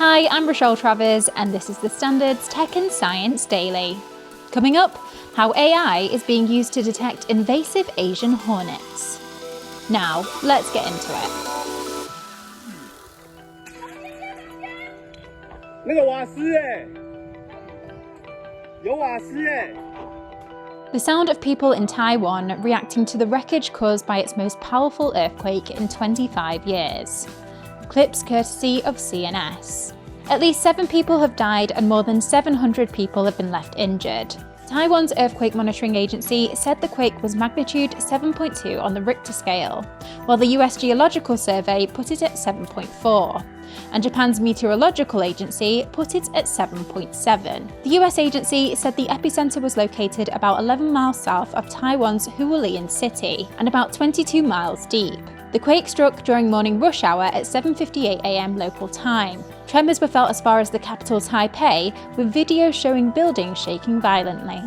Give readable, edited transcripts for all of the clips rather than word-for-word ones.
Hi, I'm Rochelle Travers, and this is the Standards Tech and Science Daily. Coming up, how AI is being used to detect invasive Asian hornets. Now, let's get into it. The sound of people in Taiwan reacting to the wreckage caused by its most powerful earthquake in 25 years. Clips courtesy of CNS. At least 7 people have died and more than 700 people have been left injured. Taiwan's earthquake monitoring agency said the quake was magnitude 7.2 on the Richter scale, while the US Geological Survey put it at 7.4, and Japan's meteorological agency put it at 7.7. The US agency said the epicentre was located about 11 miles south of Taiwan's Hualien city and about 22 miles deep. The quake struck during morning rush hour at 7:58 a.m. local time. Tremors were felt as far as the capital Taipei, with videos showing buildings shaking violently.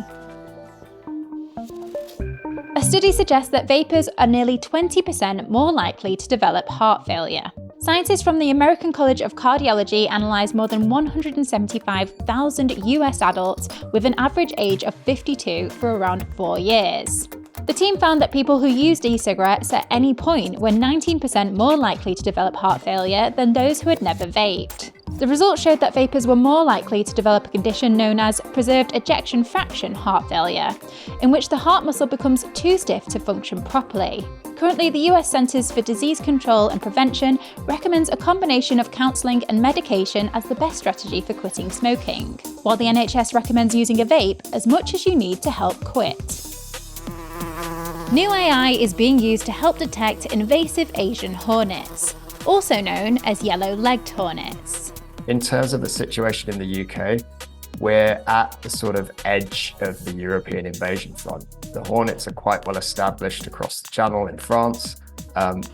A study suggests that vapors are nearly 20% more likely to develop heart failure. Scientists from the American College of Cardiology analysed more than 175,000 US adults with an average age of 52 for around 4 years. The team found that people who used e-cigarettes at any point were 19% more likely to develop heart failure than those who had never vaped. The results showed that vapors were more likely to develop a condition known as preserved ejection fraction heart failure, in which the heart muscle becomes too stiff to function properly. Currently, the US Centers for Disease Control and Prevention recommends a combination of counselling and medication as the best strategy for quitting smoking, while the NHS recommends using a vape as much as you need to help quit. New AI is being used to help detect invasive Asian hornets, also known as yellow-legged hornets. In terms of the situation in the UK, we're at the sort of edge of the European invasion front. The hornets are quite well established across the Channel in France.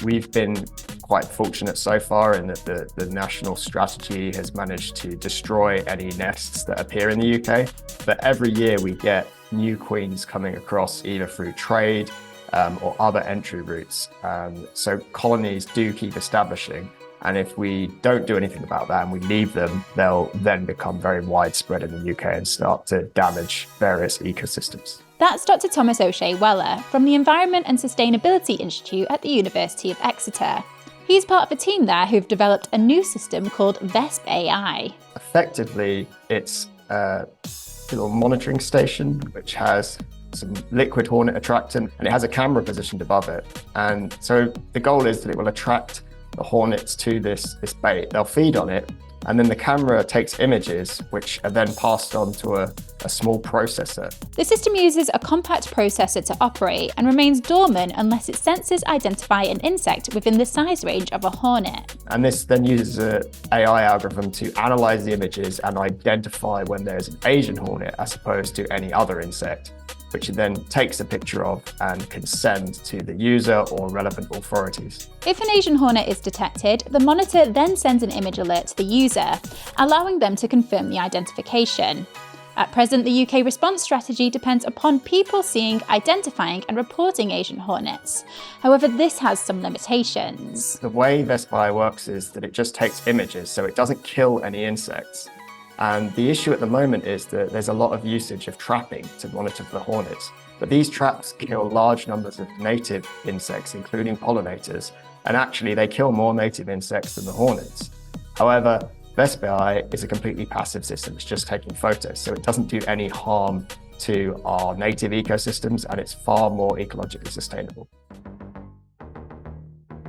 We've been quite fortunate so far in that the national strategy has managed to destroy any nests that appear in the UK. But every year we get new queens coming across either through trade or other entry routes. So colonies do keep establishing. And if we don't do anything about that and we leave them, they'll then become very widespread in the UK and start to damage various ecosystems. That's Dr. Thomas O'Shea-Weller from the Environment and Sustainability Institute at the University of Exeter. He's part of a team there who've developed a new system called VESP AI. Effectively, it's a little monitoring station which has some liquid hornet attractant and it has a camera positioned above it. And so the goal is that it will attract the hornets to this bait. They'll feed on it, and then the camera takes images which are then passed on to a small processor. The system uses a compact processor to operate and remains dormant unless its sensors identify an insect within the size range of a hornet. And this then uses an AI algorithm to analyse the images and identify when there's an Asian hornet as opposed to any other insect, which it then takes a picture of and can send to the user or relevant authorities. If an Asian hornet is detected, the monitor then sends an image alert to the user, allowing them to confirm the identification. At present, the UK response strategy depends upon people seeing, identifying and reporting Asian hornets. However, this has some limitations. The way VESP AI works is that it just takes images, so it doesn't kill any insects. And the issue at the moment is that there's a lot of usage of trapping to monitor for the hornets. But these traps kill large numbers of native insects, including pollinators, and actually they kill more native insects than the hornets. However, VESP AI is a completely passive system. It's just taking photos, so it doesn't do any harm to our native ecosystems, and it's far more ecologically sustainable.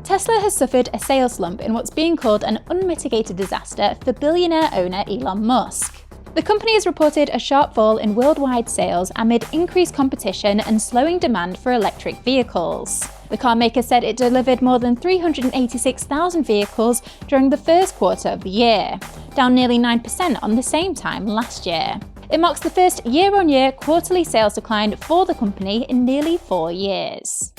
Tesla has suffered a sales slump in what's being called an unmitigated disaster for billionaire owner Elon Musk. The company has reported a sharp fall in worldwide sales amid increased competition and slowing demand for electric vehicles. The car maker said it delivered more than 386,000 vehicles during the first quarter of the year, down nearly 9% on the same time last year. It marks the first year-on-year quarterly sales decline for the company in nearly 4 years.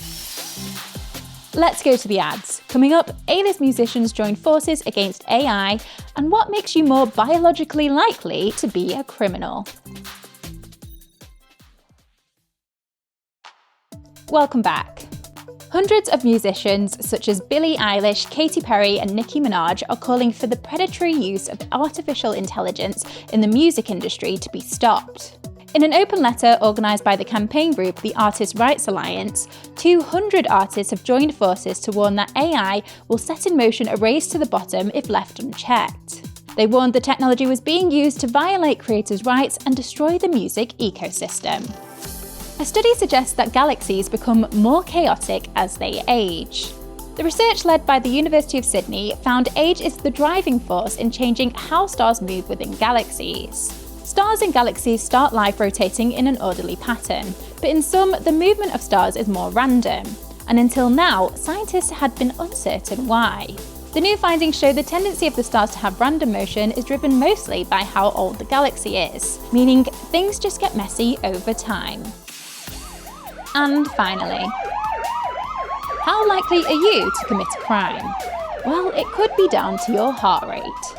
Let's go to the ads. Coming up, A-list musicians join forces against AI, and what makes you more biologically likely to be a criminal. Welcome back. Hundreds of musicians such as Billie Eilish, Katy Perry and Nicki Minaj are calling for the predatory use of artificial intelligence in the music industry to be stopped. In an open letter organised by the campaign group the Artists' Rights Alliance, 200 artists have joined forces to warn that AI will set in motion a race to the bottom if left unchecked. They warned the technology was being used to violate creators' rights and destroy the music ecosystem. A study suggests that galaxies become more chaotic as they age. The research led by the University of Sydney found age is the driving force in changing how stars move within galaxies. Stars in galaxies start life rotating in an orderly pattern, but in some, the movement of stars is more random. And until now, scientists had been uncertain why. The new findings show the tendency of the stars to have random motion is driven mostly by how old the galaxy is, meaning things just get messy over time. And finally, how likely are you to commit a crime? Well, it could be down to your heart rate.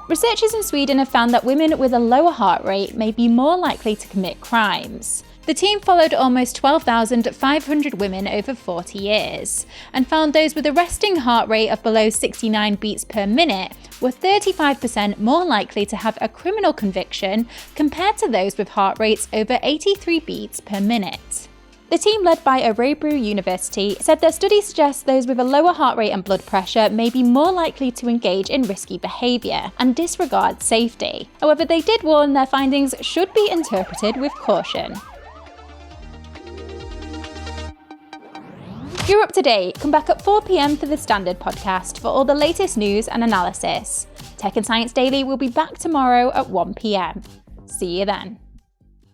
Researchers in Sweden have found that women with a lower heart rate may be more likely to commit crimes. The team followed almost 12,500 women over 40 years and found those with a resting heart rate of below 69 beats per minute were 35% more likely to have a criminal conviction compared to those with heart rates over 83 beats per minute. The team led by Örebro University said their study suggests those with a lower heart rate and blood pressure may be more likely to engage in risky behaviour and disregard safety. However, they did warn their findings should be interpreted with caution. You're up to date. Come back at 4 p.m. for the Standard podcast for all the latest news and analysis. Tech and Science Daily will be back tomorrow at 1 p.m. See you then.